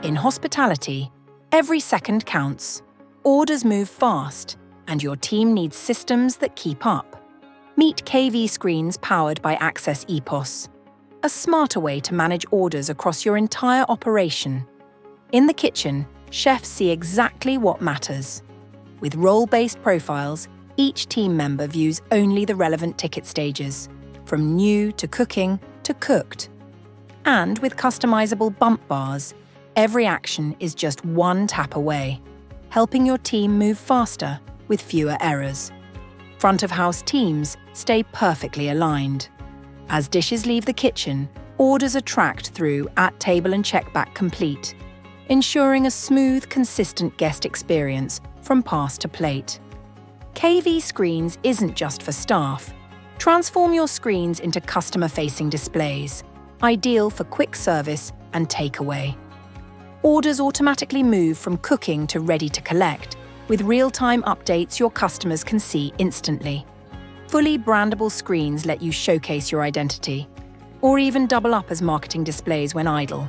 In hospitality, every second counts. Orders move fast, and your team needs systems that keep up. Meet KV screens powered by Access EPoS, a smarter way to manage orders across your entire operation. In the kitchen, chefs see exactly what matters. With role-based profiles, each team member views only the relevant ticket stages, from new to cooking to cooked. And with customizable bump bars, every action is just one tap away, helping your team move faster with fewer errors. Front-of-house teams stay perfectly aligned. As dishes leave the kitchen, orders are tracked through at-table and checkback complete, ensuring a smooth, consistent guest experience from pass to plate. KV Screens isn't just for staff. Transform your screens into customer-facing displays, ideal for quick service and takeaway. Orders automatically move from cooking to ready to collect, with real-time updates your customers can see instantly. Fully brandable screens let you showcase your identity, or even double up as marketing displays when idle.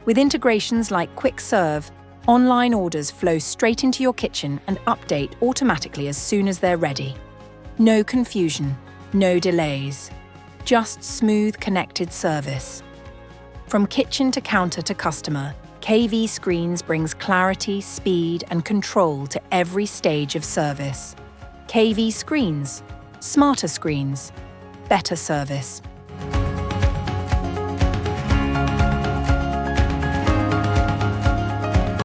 With integrations like Quick Serve, online orders flow straight into your kitchen and update automatically as soon as they're ready. No confusion, no delays, just smooth, connected service. From kitchen to counter to customer, KV Screens brings clarity, speed, and control to every stage of service. KV Screens, smarter screens, better service.